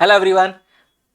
Hello everyone.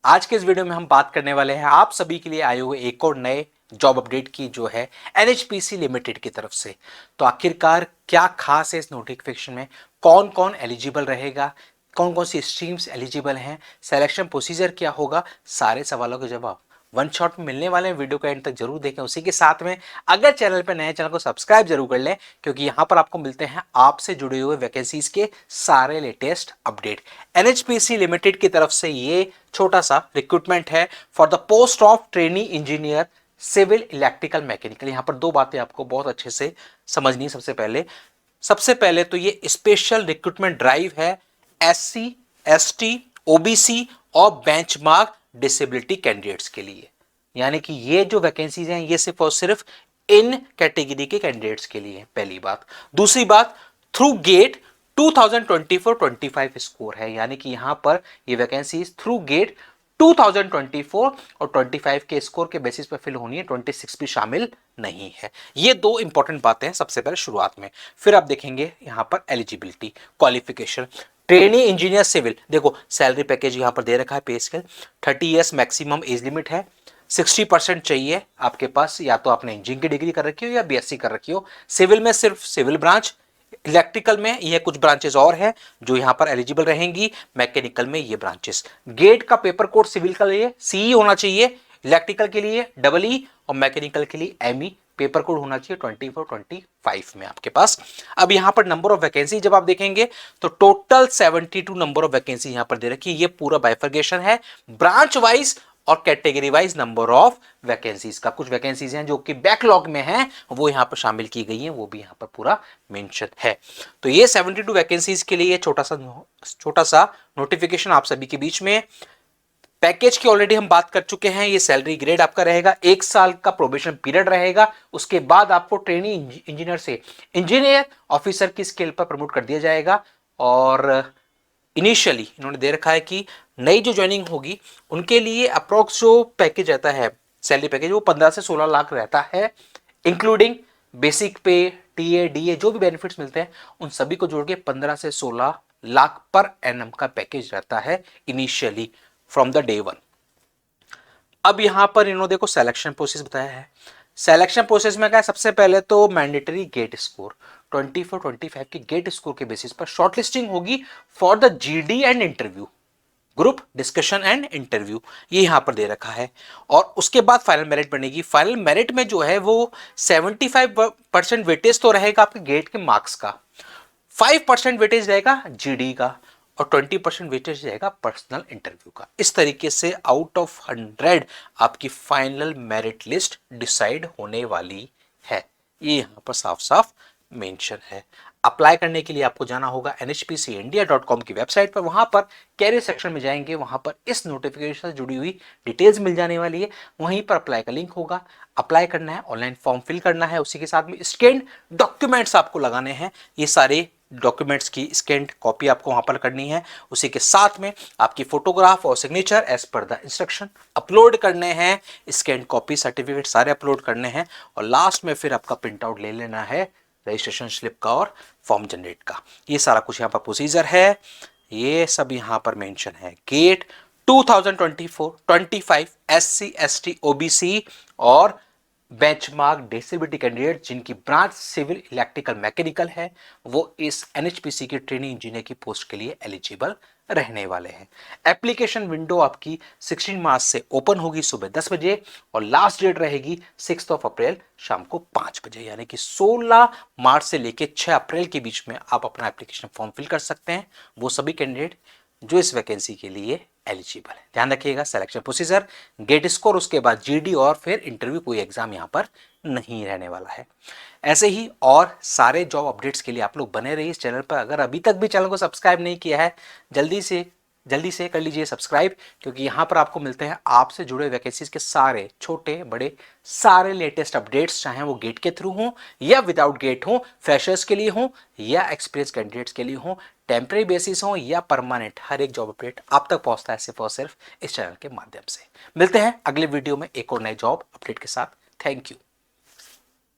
आज के इस वीडियो में हम बात करने वाले हैं आप सभी के लिए आए हुए एक और नए जॉब अपडेट की, जो है एनएचपीसी लिमिटेड की तरफ से। तो आखिरकार क्या खास है इस नोटिफिकेशन में, कौन कौन एलिजिबल रहेगा, कौन कौन सी स्ट्रीम्स एलिजिबल हैं, सिलेक्शन प्रोसीजर क्या होगा, सारे सवालों के जवाब वन शॉट में मिलने वाले हैं। वीडियो का एंड तक जरूर देखें। उसी के साथ में अगर चैनल पर नए, चैनल को सब्सक्राइब जरूर कर लें, क्योंकि यहां पर आपको मिलते हैं आपसे जुड़े हुए वैकेंसीज के सारे लेटेस्ट अपडेट। एनएचपीसी लिमिटेड की तरफ से ये छोटा सा रिक्रूटमेंट है for the post of trainee engineer civil electrical mechanical. यहां पर दो बातें आपको बहुत अच्छे से समझनी। सबसे पहले तो ये स्पेशल रिक्रूटमेंट ड्राइव है एससी, एसटी, ओबीसी और बेंचमार्क डिसेबिलिटी कैंडिडेट्स के लिए। यानी कि ये जो वैकेंसीज हैं ये सिर्फ और सिर्फ इन कैटेगरी के कैंडिडेट्स के लिए है, पहली बात। दूसरी बात, थ्रू गेट 2024-25 स्कोर है, यानी कि यहां पर ये वैकेंसीज थ्रू गेट 2024 और 25 के स्कोर के बेसिस पर फिल होनी है, 26 भी शामिल नहीं है। ये दो इंपॉर्टेंट बातें हैं सबसे पहले शुरुआत में। फिर आप देखेंगे यहां पर eligibility, qualification, trainee engineer civil. देखो सैलरी पैकेज यहां पर दे रखा है, pay scale 30 years maximum age limit है, 60% चाहिए आपके पास, या तो आपने इंजीनियरिंग की डिग्री कर रखी हो या बीएससी कर रखी हो। सिविल में सिर्फ सिविल ब्रांच, इलेक्ट्रिकल में ये कुछ ब्रांचेस और है जो यहां पर एलिजिबल रहेंगी, मैकेनिकल में ये ब्रांचेस। गेट का पेपर कोड सिविल के लिए सीई होना चाहिए, इलेक्ट्रिकल के लिए डबल ई और मैकेनिकल के लिए एमई पेपर कोड होना चाहिए 24-25 में आपके पास। अब यहां पर नंबर ऑफ वैकेंसी जब आप देखेंगे तो टोटल 72 नंबर ऑफ वैकेंसी यहां पर दे रखी है। ये पूरा बाइफर्गेशन है ब्रांच वाइज और category wise number of vacancies का। कुछ वैकेंसीज हैं जो कि बैकलॉग में हैं, वो यहां पर शामिल की गई हैं, वो भी यहां पर पूरा मेंशन है। तो ये 72 वैकेंसीज के लिए छोटा सा नोटिफिकेशन आप सभी के बीच में। पैकेज की ऑलरेडी हम बात कर चुके हैं। ये सैलरी ग्रेड आपका रहेगा, 1 साल का प्रोबेशन पीरियड रहेगा, उसके बाद आपको ट्रेनी इंजीनियर से इंजीनियर ऑफिसर की स्केल पर प्रमोट कर दिया जाएगा। और इनिशियली इन्होंने दे रखा है कि नई जो ज्वाइनिंग होगी उनके लिए अप्रोक्स जो पैकेज रहता है, सैलरी पैकेज, वो 15 से 16 लाख रहता है, इंक्लूडिंग बेसिक पे, टीए, डीए, जो भी बेनिफिट्स मिलते हैं उन सभी को जोड़ के 15 से 16 लाख पर एनएम का पैकेज रहता है initially from the day one. अब यहां पर इन्होंने देखो सिलेक्शन प्रोसेस बताया है। सिलेक्शन प्रोसेस में क्या है, सबसे पहले तो मैंडेटरी गेट स्कोर 24-25 के गेट स्कोर के बेसिस पर शॉर्टलिस्टिंग होगी for the GD and interview, group discussion and interview, ये यहां पर दे रखा है। और उसके बाद फाइनल मेरिट बनेगी। फाइनल मेरिट में जो है वो 75% वेटेज तो रहेगा आपके गेट के मार्क्स का, 5% वेटेज रहेगा जीडी का और 20% वेटेज रहेगा पर्सनल इंटरव्यू का। इस तरीके से आउट ऑफ 100 आपकी फाइनल मेरिट लिस्ट डिसाइड होने वाली है। ये यहां पर साफ साफ मेंशन है। अप्लाई करने के लिए आपको जाना होगा nhpcindia.com की वेबसाइट पर। वहां पर कैरियर सेक्शन में जाएंगे, वहां पर इस नोटिफिकेशन से जुड़ी हुई डिटेल्स मिल जाने वाली है। वहीं पर अप्लाई का लिंक होगा, अप्लाई करना है, ऑनलाइन फॉर्म फिल करना है, उसी के साथ में स्कैन्ड डॉक्यूमेंट्स आपको लगाने हैं। ये सारे डॉक्यूमेंट्स की स्कैन्ड कॉपी आपको वहां पर करनी है। उसी के साथ में आपकी फोटोग्राफ और signature as per the instruction upload करने हैं, स्कैन्ड कॉपी सर्टिफिकेट सारे अपलोड करने हैं। और लास्ट में फिर आपका प्रिंट आउट ले लेना है रजिस्ट्रेशन स्लिप का और फॉर्म जनरेट का। ये सारा कुछ यहाँ पर प्रोसीजर है, ये सब यहाँ पर मेंशन है। गेट 2024-25 एससी, एसटी, ओबीसी और बेंचमार्क डिसेबिलिटी कैंडिडेट जिनकी ब्रांच सिविल इलेक्ट्रिकल मैकेनिकल है, वो इस एनएचपीसी की ट्रेनिंग इंजीनियर की पोस्ट के लिए एलिजिबल रहने वाले हैं। एप्लीकेशन विंडो आपकी 16 मार्च से ओपन होगी सुबह 10 बजे और लास्ट डेट रहेगी 6 अप्रैल शाम को 5 बजे। यानी कि 16 मार्च से लेकर 6 अप्रैल के बीच में आप अपना एप्लीकेशन फॉर्म फिल कर सकते हैं, वो सभी कैंडिडेट जो इस वैकेंसी के लिए एलिजिबल है। ध्यान रखिएगा, सिलेक्शन प्रोसीजर, गेट स्कोर, उसके बाद जीडी और फिर इंटरव्यू, कोई एग्जाम यहां पर नहीं रहने वाला है। ऐसे ही और सारे जॉब अपडेट्स के लिए आप लोग बने रहिए इस चैनल पर। अगर अभी तक भी चैनल को सब्सक्राइब नहीं किया है, जल्दी से कर लीजिए सब्सक्राइब, क्योंकि यहां पर आपको मिलते हैं आपसे जुड़े वैकेंसीज के सारे छोटे बड़े सारे लेटेस्ट अपडेट्स, चाहे वो गेट के थ्रू हो या विदाउट गेट हो, फ्रेशर्स के लिए हो या एक्सपीरियंस कैंडिडेट्स के लिए हो, टेम्परेरी बेसिस हो या परमानेंट, हर एक जॉब अपडेट आप तक पहुंचता है सिर्फ और सिर्फ इस चैनल के माध्यम से। मिलते हैं अगले वीडियो में एक और नए जॉब अपडेट के साथ। Thank you.